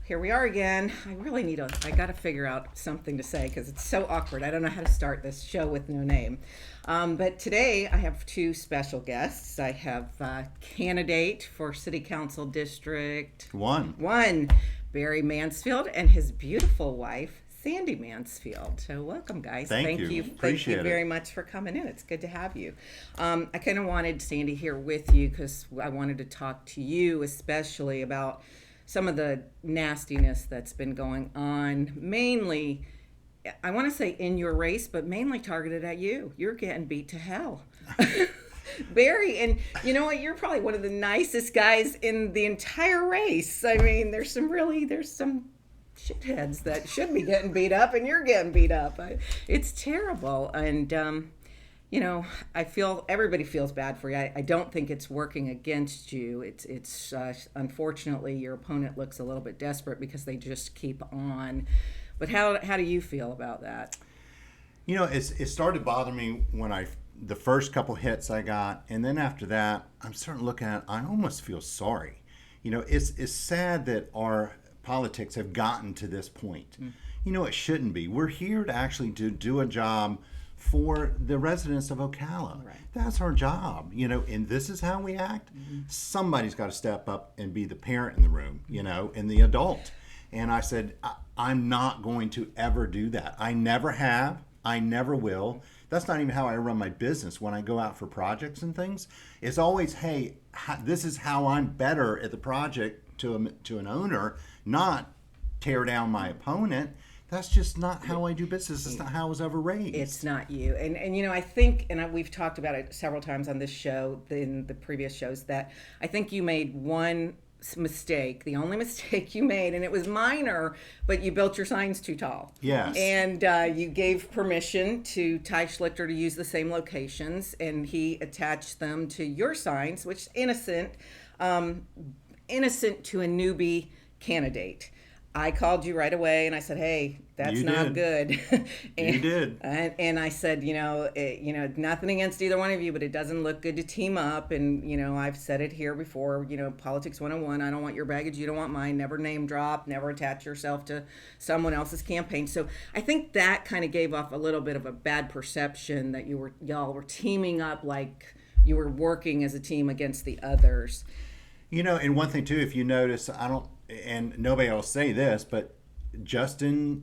here we are again. I got to figure out something to say because it's so awkward. I don't know how to start this show with no name. But today I have two special guests. I have candidate for City Council District One, Barry Mansfield, and his beautiful wife, Sandy Mansfield. So welcome, guys. Thank you. Thank you very much for coming in. It's good to have you. I kind of wanted Sandy here with you because I wanted to talk to you especially about some of the nastiness that's been going on, mainly, I want to say in your race, but mainly targeted at you. You're getting beat to hell. Barry, and you know what? You're probably one of the nicest guys in the entire race. I mean, there's some shitheads that should be getting beat up, and you're getting beat up. It's terrible, and I feel everybody feels bad for you. I don't think it's working against you. It's unfortunately your opponent looks a little bit desperate because they just keep on. But how do you feel about that? It started bothering me when the first couple hits I got, and then after that, I'm starting to look at it, I almost feel sorry. It's sad that our politics have gotten to this point. It shouldn't be. We're here to actually do a job for the residents of Ocala. Right. That's our job, and this is how we act. Somebody's got to step up and be the parent in the room, and the adult. And I said, I'm not going to ever do that. I never have. I never will. That's not even how I run my business when I go out for projects and things. It's always, hey, this is how I'm better at the project to an owner, not tear down my opponent. That's just not how I do business. It's not how I was ever raised. It's not you. And I think, we've talked about it several times on this show, in the previous shows, that I think you made one mistake, the only mistake you made, and it was minor, but you built your signs too tall. Yes. And you gave permission to Ty Schlichter to use the same locations, and he attached them to your signs, which innocent to a newbie candidate. I called you right away and I said, hey, that's not good. And, you did. And I said, nothing against either one of you, but it doesn't look good to team up. And, I've said it here before, politics 101, I don't want your baggage, you don't want mine, never name drop, never attach yourself to someone else's campaign. So I think that kind of gave off a little bit of a bad perception that y'all were teaming up like you were working as a team against the others. And one thing too, if you notice, and nobody will say this, but Rusty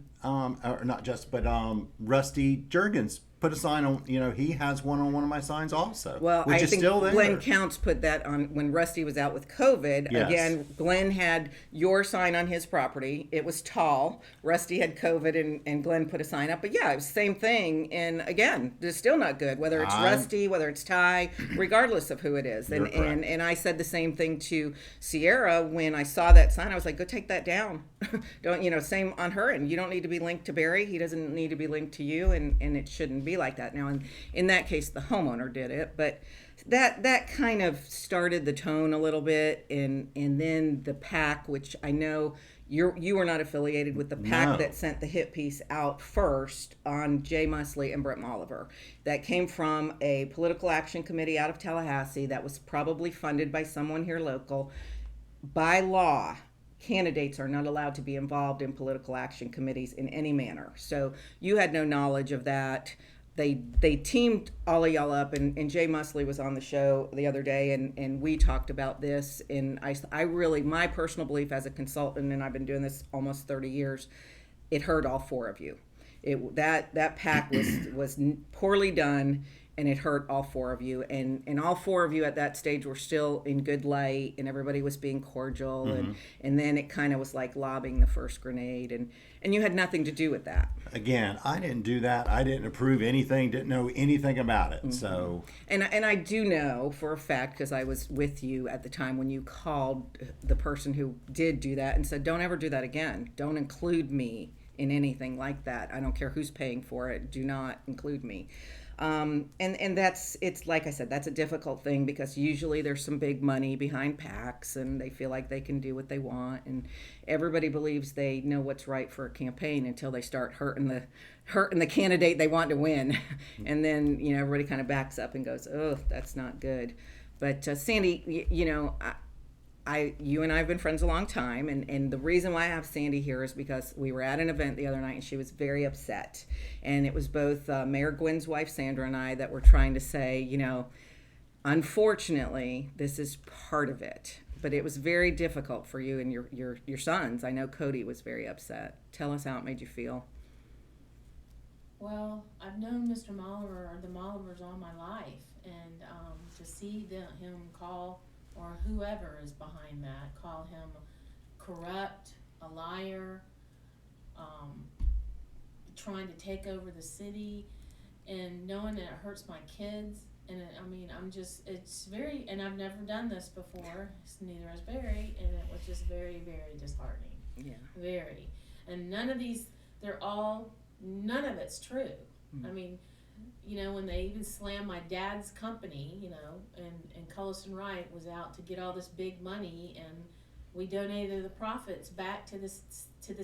Jurgens put a sign on, he has one on of my signs also. Well, which I is think still there. Glenn Counts put that on when Rusty was out with COVID. Yes. Again, Glenn had your sign on his property. It was tall. Rusty had COVID and Glenn put a sign up. But yeah, it was the same thing. And again, it's still not good, whether it's Rusty, whether it's Ty, regardless of who it is. And I said the same thing to Sierra when I saw that sign. I was like, go take that down. Don't, same on her. And you don't need to be linked to Barry. He doesn't need to be linked to you. And it shouldn't be like that. Now, in that case, the homeowner did it, but that kind of started the tone a little bit, and then the PAC, which I know you were not affiliated with the PAC that sent the hit piece out first on Jay Mosley and Brett Molliver. That came from a political action committee out of Tallahassee that was probably funded by someone here local. By law, candidates are not allowed to be involved in political action committees in any manner. So you had no knowledge of that. They teamed all of y'all up, and Jay Mosley was on the show the other day, and we talked about this. And I really, my personal belief as a consultant, and I've been doing this almost 30 years, it hurt all four of you. That PAC was poorly done, and it hurt all four of you. And all four of you at that stage were still in good light, and everybody was being cordial. And then it kind of was like lobbing the first grenade, and you had nothing to do with that. Again, I didn't do that. I didn't approve anything, didn't know anything about it. So, and I do know for a fact, because I was with you at the time when you called the person who did do that and said, don't ever do that again. Don't include me in anything like that. I don't care who's paying for it. Do not include me. And it's like I said, that's a difficult thing because usually there's some big money behind PACs and they feel like they can do what they want, and everybody believes they know what's right for a campaign until they start hurting the candidate they want to win. And then, everybody kind of backs up and goes, oh, that's not good. But Sandy, you and I have been friends a long time, and the reason why I have Sandy here is because we were at an event the other night and she was very upset. And it was both Mayor Gwynn's wife, Sandra, and I that were trying to say, unfortunately, this is part of it. But it was very difficult for you and your sons. I know Cody was very upset. Tell us how it made you feel. Well, I've known Mr. Molliver, or the Mollivers, all my life, and to see him call, or whoever is behind that, call him corrupt, a liar, trying to take over the city, and knowing that it hurts my kids, and it's very, and I've never done this before, neither has Barry, and it was just very, very disheartening. Yeah. Very. And none of it's true. Mm-hmm. I mean, when they even slammed my dad's company, and Cullison Wright was out to get all this big money, and we donated the profits back to the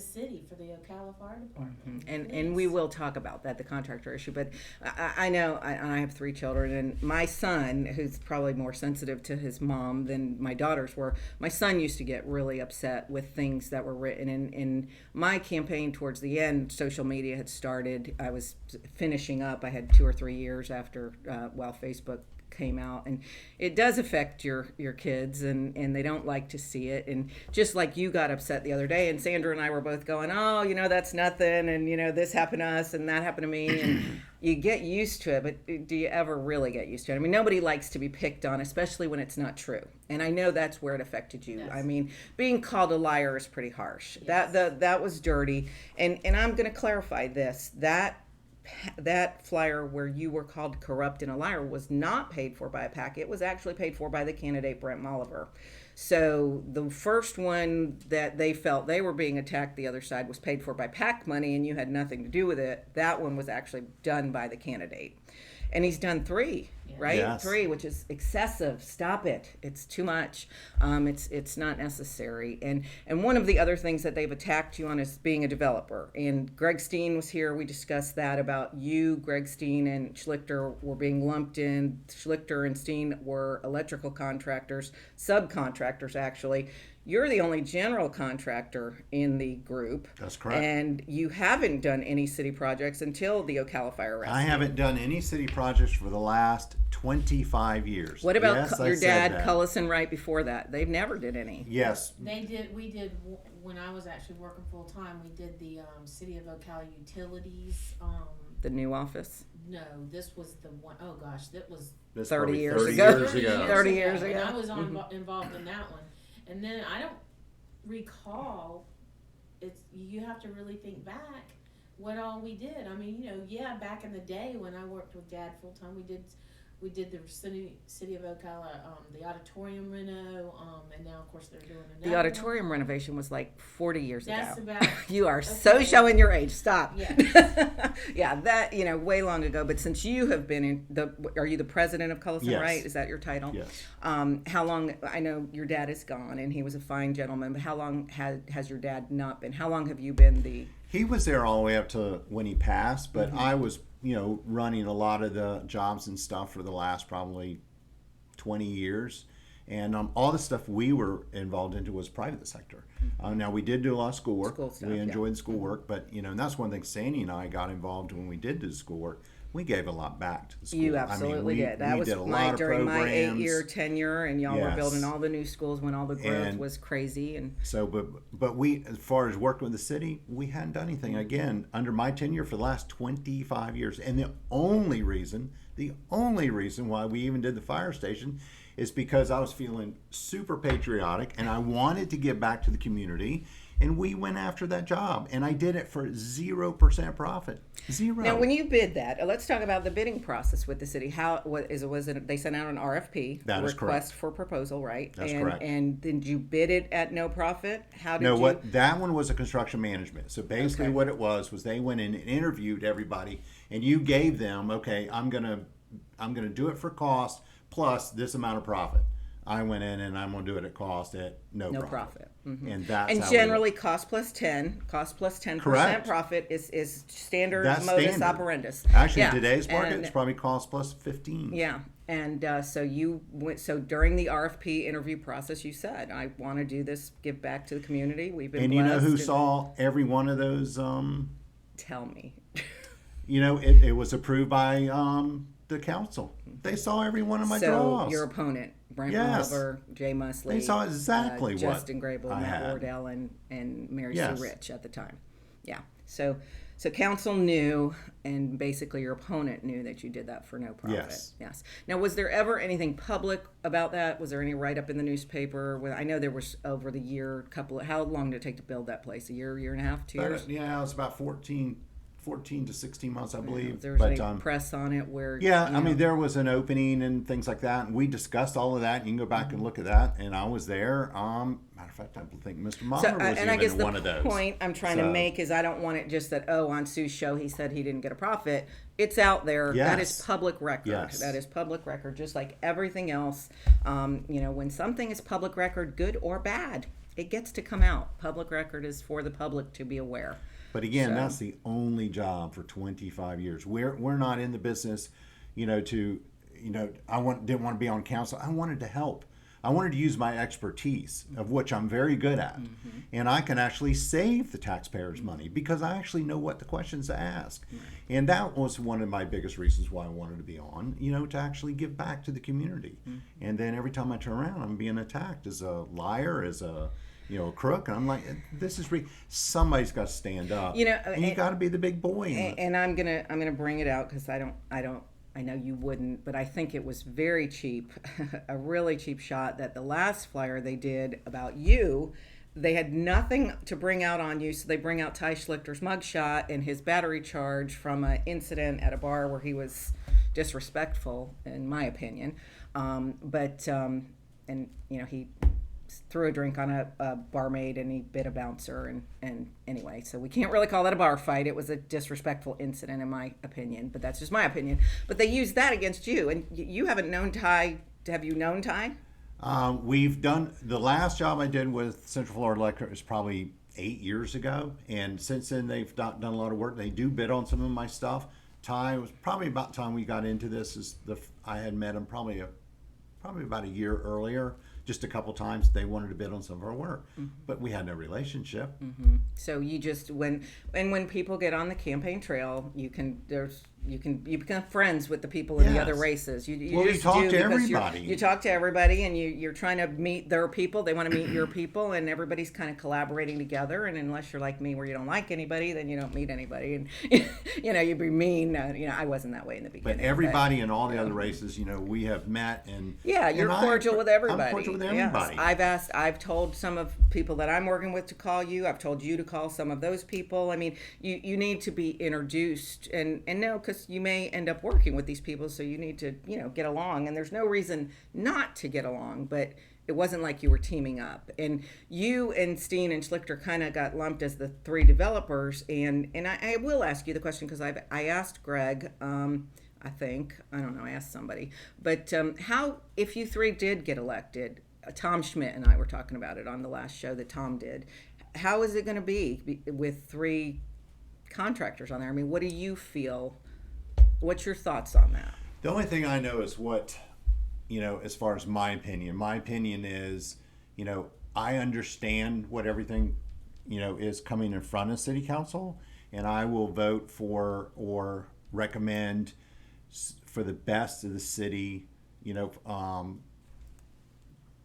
city for the Ocala Fire Department. Mm-hmm. And we will talk about that, the contractor issue. But I know I have 3 children, and my son, who's probably more sensitive to his mom than my daughters were, my son used to get really upset with things that were written. In my campaign towards the end, social media had started. I was finishing up. I had 2 or 3 years after while Facebook came out, and it does affect your kids, and they don't like to see it. And just like you got upset the other day, and Sandra and I were both going, oh, that's nothing, and this happened to us and that happened to me, and you get used to it. But do you ever really get used to it? I mean, nobody likes to be picked on, especially when it's not true. And I know that's where it affected you. Yes. I mean, being called a liar is pretty harsh. Yes. That was dirty. And I'm going to clarify this. That flyer where you were called corrupt and a liar was not paid for by a PAC. It was actually paid for by the candidate Brent Molliver. So the first one that they felt they were being attacked, the other side, was paid for by PAC money, and you had nothing to do with it. That one was actually done by the candidate. And he's done 3. Right? Yes. 3, which is excessive. Stop it. It's too much. It's not necessary. And one of the other things that they've attacked you on is being a developer. And Greg Steen was here. We discussed that about you, Greg Steen, and Schlichter were being lumped in. Schlichter and Steen were electrical contractors, subcontractors actually. You're the only general contractor in the group. That's correct. And you haven't done any city projects until the Ocala Fire Rescue. I haven't done any city projects for the last 25 years. What about Yes, your I said dad, that. Cullison Wright, before that? They've never did any. Yes. We did, when I was actually working full time, we did the City of Ocala Utilities. The new office? No, this was the one, oh gosh, that was This 30 probably years 30 ago. years ago. 30 years And ago. I was involved in that one. And then I don't recall, you have to really think back what all we did. I mean, back in the day when I worked with Dad full time, we did the city of Ocala, the auditorium reno, and now of course they're doing another The auditorium renovation was like 40 years That's ago. about You are so showing your age. Stop. Yeah. Yeah, that, way long ago. But since you have been are you the president of Cullison, Yes. right? Is that your title? Yes. How long, I know your dad is gone and he was a fine gentleman, but how long has your dad not been? How long have you been the... He was there all the way up to when he passed, but I was, running a lot of the jobs and stuff for the last probably 20 years. And all the stuff we were involved into was private sector. Now, we did do a lot of schoolwork. School stuff, we yeah. enjoyed schoolwork, but, and that's one thing Sandy and I got involved when we did do schoolwork. We gave a lot back to the school. You absolutely did. That was did a lot of during my programs. 8-year tenure, and y'all were Yes. building all the new schools when all the growth And was crazy. And so, but we, as far as working with the city, we hadn't done anything again under my tenure for the last 25 years. And the only reason why we even did the fire station is because I was feeling super patriotic and I wanted to give back to the community. And we went after that job, and I did it for 0% profit. 0. now, when you bid that, let's talk about the bidding process with the city. Was it? They sent out an RFP, That is request correct. for proposal, right? That's correct. And did you bid it at no profit? How did you? What that one was a construction management. So basically, Okay. what it was they went in and interviewed everybody, and you gave them, okay, I'm gonna do it for cost plus this amount of profit. I went in and I'm going to do it at cost at no profit. Mm-hmm. And that's And how generally, cost plus 10% Correct. profit is standard That's modus standard. operandus. Actually, Yeah. in today's market, And- it's probably cost plus 15. Yeah. And so you went. So during the RFP interview process, you said, "I want to do this. Give back to the community. We've been And blessed." you know who and saw every one of those? Tell me. It was approved by the council. They saw every one of my So draws. your opponent, Brent Yes. Oliver, Jay Musley, They saw exactly what Justin Grable, I Matt had. Wardell, and Mary Yes. Sue Rich at the time. Yeah. So council knew, and basically your opponent knew that you did that for no profit. Yes. Now, was there ever anything public about that? Was there any write up in the newspaper? I know there was over the year, how long did it take to build that place? A year and a half, 2 years? Yeah, it was about 14 to 16 months, I believe. There was But any press on it where? yeah, you I mean, know, there was an opening and things like that, and we discussed all of that. You can go back and look at that, and I was there. Matter of fact, I think Mr. Mahler was and I guess even one of the those. point I'm trying to make is I don't want it just that, on Sue's show he said he didn't get a profit. It's out there. That is Yes. public record. Yes. That is public record, just like everything else. When something is public record, good or bad, it gets to come out. Public record is for the public to be aware. But again, that's the only job for 25 years. We're not in the business, I didn't want to be on council. I wanted to help. I wanted to use my expertise, of which I'm very good at. Mm-hmm. And I can actually save the taxpayers' money because I actually know what the questions to ask. Right. And that was one of my biggest reasons why I wanted to be on, to actually give back to the community. Mm-hmm. And then every time I turn around, I'm being attacked as a liar, as a crook, and I'm like, this is somebody's got to stand up. And you got to be the big boy. And I'm gonna bring it out because I know you wouldn't, but I think it was very cheap, a really cheap shot that the last flyer they did about you, they had nothing to bring out on you, so they bring out Ty Schlichter's mugshot and his battery charge from an incident at a bar where he was disrespectful, in my opinion. He threw a drink on a barmaid and he bit a bouncer and anyway, so we can't really call that a bar fight. It was a disrespectful incident in my opinion, but that's just my opinion. But they used that against you, and you haven't known Ty. Have you known Ty? We've done, the last job I did with Central Florida Electric was probably 8 years ago, and since then they've done a lot of work. They do bid on some of my stuff. Ty, was probably about time we got into this. I had met him probably about a year earlier. Just a couple times they wanted to bid on some of our work, but we had no relationship. Mm-hmm. So you just when people get on the campaign trail, you become friends with the people in the other races. You talk to everybody. You talk to everybody, and you're trying to meet their people. They want to meet your people, and everybody's kind of collaborating together. And unless you're like me, where you don't like anybody, then you don't meet anybody, and you'd be mean. I wasn't that way in the beginning. But everybody in all the other races, we have met, and you're cordial with everybody. I'm cordial with everybody. Yes. I've told some of people that I'm working with to call you. I've told you to call some of those people. I mean, you need to be introduced, and no, because you may end up working with these people, so you need to get along, and there's no reason not to get along. But it wasn't like you were teaming up, and you and Steen and Schlichter kind of got lumped as the three developers. And I will ask you the question because I asked Greg. I asked somebody, but how, if you three did get elected, Tom Schmidt and I were talking about it on the last show that Tom did. How is it going to be with three contractors on there? I mean, what do you feel? What's your thoughts on that? The only thing I know is what, as far as my opinion is, I understand what everything, is coming in front of City Council, and I will vote for or recommend for the best of the city,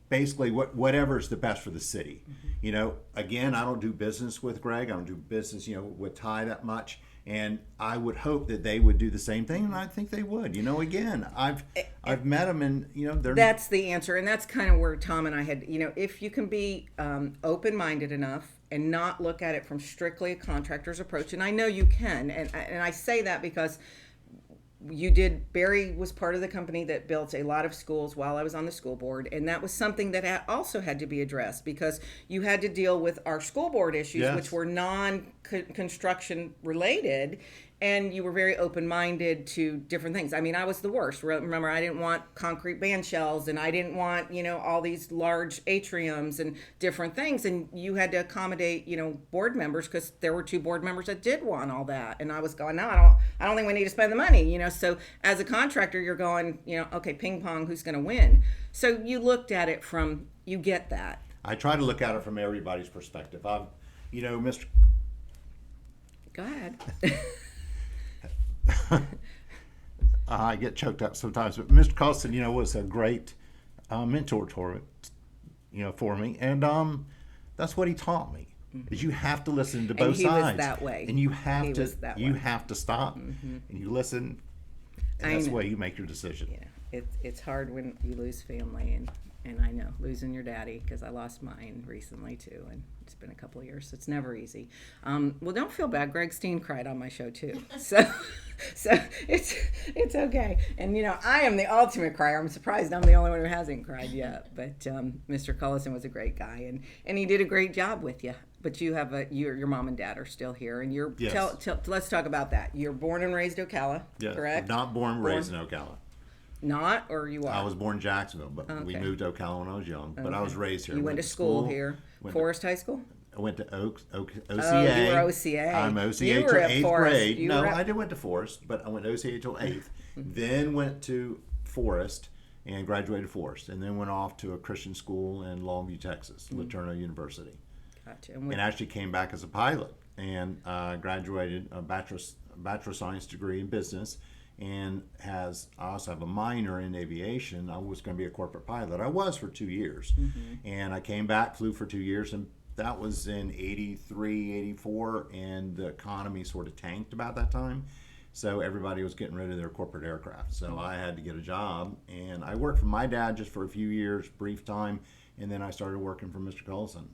basically whatever's the best for the city. Again, I don't do business with Greg. I don't do business, with Ty that much. And I would hope that they would do the same thing, and I think they would. Again, I've met them, and they're. That's the answer, and that's kind of where Tom and I had. If you can be open-minded enough and not look at it from strictly a contractor's approach, and I know you can, and I say that because you did. Barry was part of the company that built a lot of schools while I was on the school board, and that was something that also had to be addressed because you had to deal with our school board issues, Yes. which were non-construction related, and you were very open-minded to different things. I mean, I was the worst. Remember, I didn't want concrete band shells, and I didn't want, all these large atriums and different things. And you had to accommodate, board members, because there were 2 board members that did want all that. And I was going, no, I don't think we need to spend the money, So as a contractor, you're going, okay, ping pong, who's going to win? So you looked at it from, you get that. I try to look at it from everybody's perspective. Mr. Go ahead. I get choked up sometimes, but Mr. Colson, was a great mentor for me, and that's what he taught me. Is you have to listen to both sides. Was that way. And you have to stop and you listen, and that's the way you make your decision. Yeah, it's hard when you lose family, and I know losing your daddy, because I lost mine recently too, and it's been a couple of years, so it's never easy. Well, don't feel bad. Greg Steen cried on my show too, so it's okay. And I am the ultimate crier. I'm surprised I'm the only one who hasn't cried yet. But Mr. Cullison was a great guy, and he did a great job with you. But you have your mom and dad are still here, and you're yes. Let's talk about that. You're born and raised Ocala, correct? Not born and raised in Ocala. Not, or you are? I was born in Jacksonville, but we moved to Ocala when I was young. But I was raised here. You went to school here. Forest High School? I went to OCA. Oh, you were OCA. I'm OCA till 8th grade. I went to Forest, but I went OCA till 8th. Then went to Forest and graduated Forest. And then went off to a Christian school in Longview, Texas, Laterno University. Gotcha. And actually came back as a pilot and graduated a Bachelor of Science degree in business. And I also have a minor in aviation. I was going to be a corporate pilot. I was for 2 years. And I came back, flew for 2 years, and that was in 83, 84, and the economy sort of tanked about that time. So everybody was getting rid of their corporate aircraft. So I had to get a job, and I worked for my dad just for a few years, brief time, and then I started working for Mr. Coulson.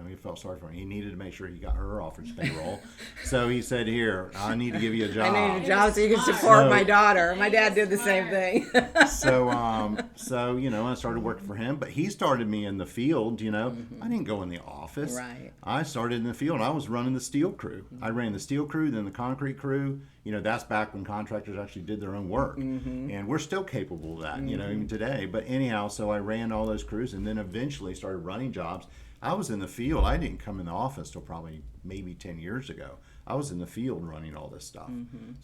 He felt sorry for me. He needed to make sure he got her off his payroll. So he said, "Here, I need to give you a job. I need a job so you can support my daughter." My dad did the same thing. So I started working for him. But he started me in the field. I didn't go in the office. Right. I started in the field. I was running the steel crew. I ran the steel crew, then the concrete crew. That's back when contractors actually did their own work. And we're still capable of that, even today. But anyhow, so I ran all those crews and then eventually started running jobs. I was in the field. I didn't come in the office till probably maybe 10 years ago. I was in the field running all this stuff.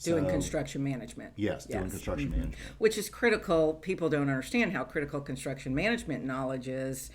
Doing construction management. Yes, doing construction management. Which is critical. People don't understand how critical construction management knowledge is,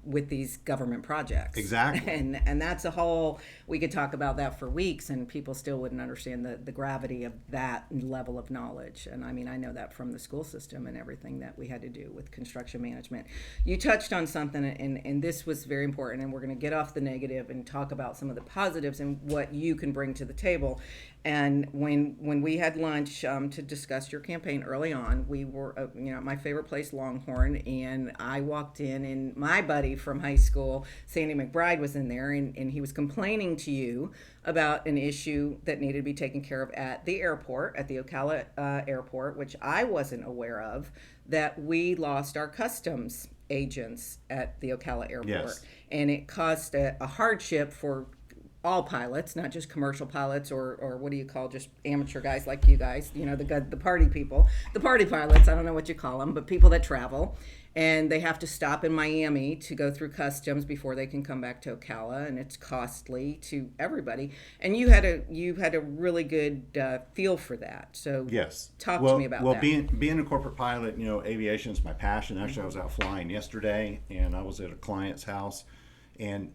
with these government projects. Exactly. And that's a whole, we could talk about that for weeks, and people still wouldn't understand the gravity of that level of knowledge. And I mean, I know that from the school system and everything that we had to do with construction management. You touched on something, and this was very important, and we're going to get off the negative and talk about some of the positives and what you can bring to the table. And when we had lunch to discuss your campaign early on, we were at my favorite place, Longhorn, and I walked in, and my buddy from high school, Sandy McBride, was in there, and he was complaining to you about an issue that needed to be taken care of at the airport, at the Ocala airport, which I wasn't aware of, that we lost our customs agents at the Ocala airport. Yes. And it caused a hardship for all pilots, not just commercial pilots or what do you call just amateur guys like you guys, the party people, the party pilots, I don't know what you call them, but people that travel, and they have to stop in Miami to go through customs before they can come back to Ocala, and it's costly to everybody. And you had a really good feel for that. So yes, talk to me about that. Well, being a corporate pilot, aviation is my passion. Actually, I was out flying yesterday, and I was at a client's house, and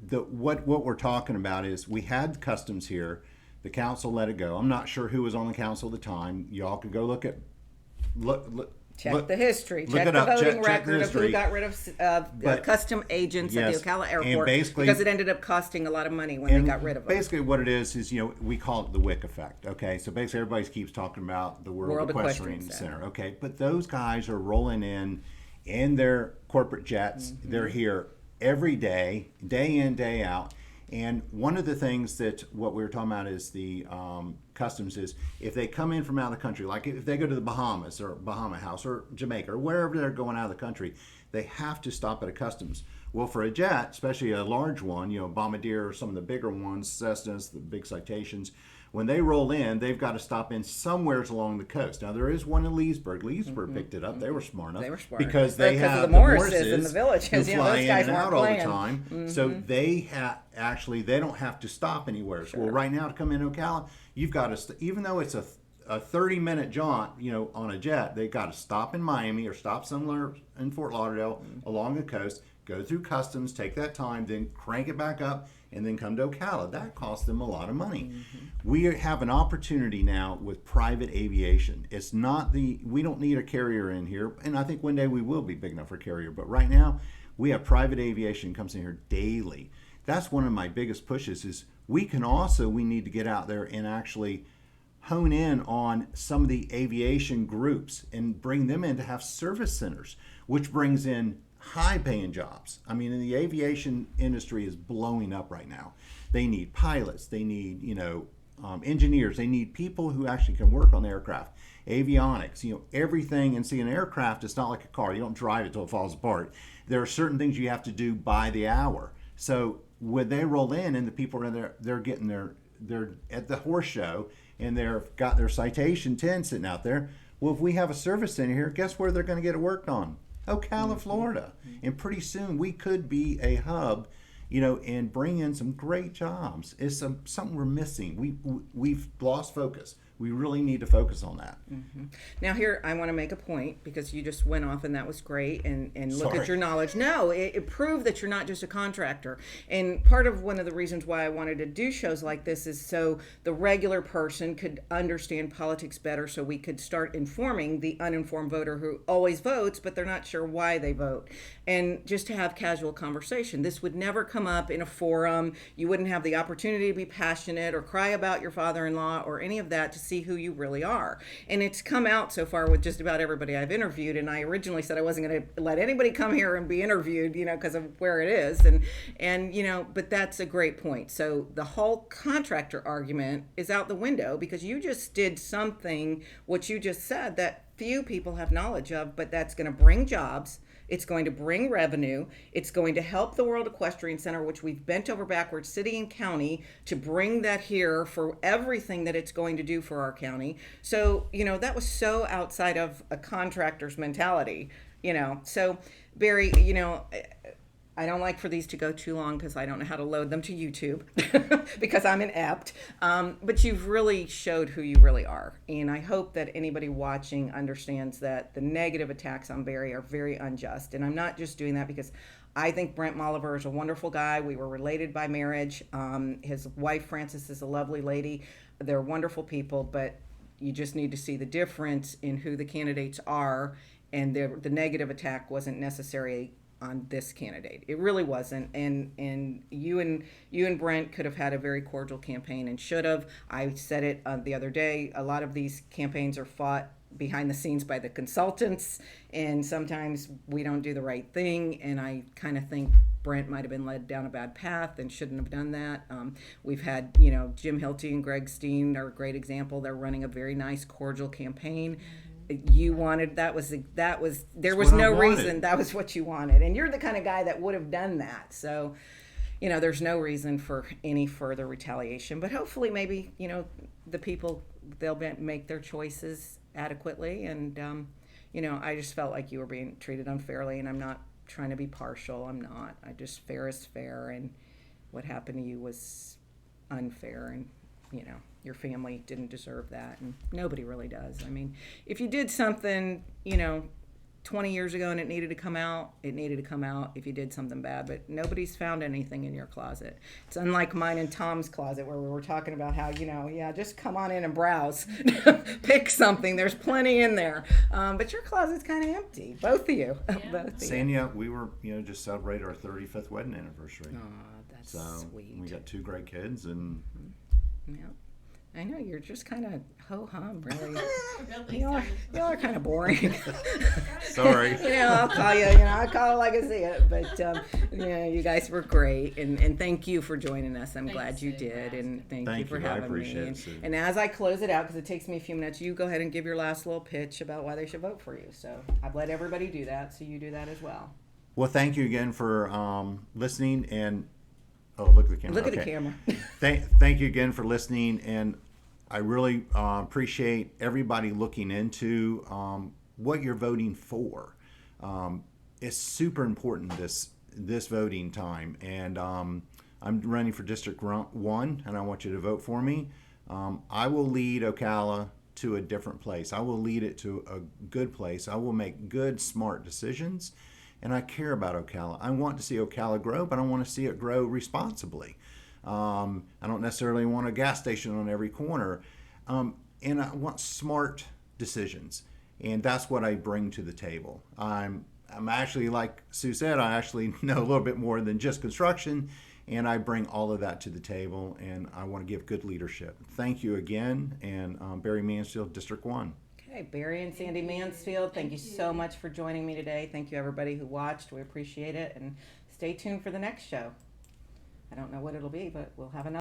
what we're talking about is we had customs here. The council let it go. I'm not sure who was on the council at the time. Y'all could go check the history, check the voting record of who got rid of custom agents at the Ocala airport, because it ended up costing a lot of money when they got rid of them. Basically what it is we call it the WIC effect. Okay, so basically everybody keeps talking about the World Equestrian Center. Okay, but those guys are rolling in their corporate jets. They're here every day, day in, day out. And one of the things that what we were talking about is the customs is if they come in from out of the country, like if they go to the Bahamas or Bahama House or Jamaica or wherever they're going out of the country, they have to stop at a customs. Well, for a jet, especially a large one, Bombardier or some of the bigger ones, Cessnas, the big Citations, When they roll in, they've got to stop in somewhere along the coast. Now, there is one in Leesburg. Leesburg picked it up. They were smart enough. They were smart. Because they Because have of the Morrises in the who villages. fly Those in guys and weren't out all the playing. time. So they actually, they don't have to stop anywhere. Well, right now, to come in Ocala, you've got to, even though it's a 30-minute jaunt, on a jet, they got to stop in Miami or stop somewhere in Fort Lauderdale along the coast, go through customs, take that time, then crank it back up, and then come to Ocala. That costs them a lot of money. We have an opportunity now with private aviation. It's not we don't need a carrier in here, and I think one day we will be big enough for a carrier, but right now we have private aviation comes in here daily. That's one of my biggest pushes is we need to get out there and actually hone in on some of the aviation groups and bring them in to have service centers, which brings in high-paying jobs. I mean, the aviation industry is blowing up right now. They need pilots. They need, engineers. They need people who actually can work on the aircraft. Avionics, everything. And see, an aircraft is not like a car. You don't drive it till it falls apart. There are certain things you have to do by the hour. So when they roll in and the people are in there, they're at the horse show and they've got their Citation 10 sitting out there. Well, if we have a service center here, guess where they're going to get it worked on? Ocala, Florida. And pretty soon we could be a hub, and bring in some great jobs. It's something we're missing. We've lost focus. We really need to focus on that. Now here, I want to make a point because you just went off and that was great and look Sorry. at your knowledge. No, it proved that you're not just a contractor. And part of one of the reasons why I wanted to do shows like this is so the regular person could understand politics better, so we could start informing the uninformed voter who always votes, but they're not sure why they vote. And just to have casual conversation. This would never come up in a forum. You wouldn't have the opportunity to be passionate or cry about your father-in-law or any of that to see who you really are. And it's come out so far with just about everybody I've interviewed. And I originally said I wasn't going to let anybody come here and be interviewed, because of where it is. And but that's a great point. So the whole contractor argument is out the window because you just did something, what you just said, that few people have knowledge of, but that's going to bring jobs. It's going to bring revenue. It's going to help the World Equestrian Center, which we've bent over backwards, city and county, to bring that here for everything that it's going to do for our county. So, that was so outside of a contractor's mentality, So, Barry, I don't like for these to go too long because I don't know how to load them to YouTube because I'm inept. But you've really showed who you really are. And I hope that anybody watching understands that the negative attacks on Barry are very unjust. And I'm not just doing that because I think Brent Molliver is a wonderful guy. We were related by marriage. His wife, Frances, is a lovely lady. They're wonderful people, but you just need to see the difference in who the candidates are. And the negative attack wasn't necessary on this candidate. It really wasn't. And you and Brent could have had a very cordial campaign and should have. I said it the other day. A lot of these campaigns are fought behind the scenes by the consultants, and sometimes we don't do the right thing. And I kind of think Brent might have been led down a bad path and shouldn't have done that. We've had, Jim Hilty and Greg Steen are a great example. They're running a very nice, cordial campaign. You wanted there was no reason. That was what you wanted, and you're the kind of guy that would have done that. So there's no reason for any further retaliation, but hopefully maybe the people, they'll make their choices adequately. And I just felt like you were being treated unfairly, and I'm not trying to be partial. I'm not. I just, fair is fair, and what happened to you was unfair, and your family didn't deserve that, and nobody really does. I mean, if you did something, 20 years ago and it needed to come out, it needed to come out if you did something bad, but nobody's found anything in your closet. It's unlike mine and Tom's closet where we were talking about how, just come on in and browse, pick something. There's plenty in there. But your closet's kind of empty, both of you. Yeah. Both of you. Sanya, we were, just celebrated our 35th wedding anniversary. Aw, that's So sweet. we got 2 great kids, and Yeah. I know, you're just kind of ho-hum, really. Really Y'all are kind of boring. sorry. I'll call you, I'll call it like I see it. But, you guys were great. And thank you for joining us. I'm glad Thanks, you Sue, did. for And asking. thank you for you. I having appreciate me. it, Sue. And as I close it out, because it takes me a few minutes, you go ahead and give your last little pitch about why they should vote for you. So I've let everybody do that, so you do that as well. Well, thank you again for listening, and look at the camera. Look at the Okay. camera. Thank you again for listening, and I really appreciate everybody looking into what you're voting for. It's super important this voting time, and I'm running for District 1, and I want you to vote for me. I will lead Ocala to a different place. I will lead it to a good place. I will make good, smart decisions, and I care about Ocala. I want to see Ocala grow, but I want to see it grow responsibly. I don't necessarily want a gas station on every corner, and I want smart decisions, and that's what I bring to the table. I'm actually, like Sue said, I actually know a little bit more than just construction, and I bring all of that to the table, and I want to give good leadership. Thank you again, and Barry Mansfield, District 1. Okay, Barry and Sandy Mansfield, thank you so much for joining me today. Thank you, everybody who watched. We appreciate it, and stay tuned for the next show. I don't know what it'll be, but we'll have another.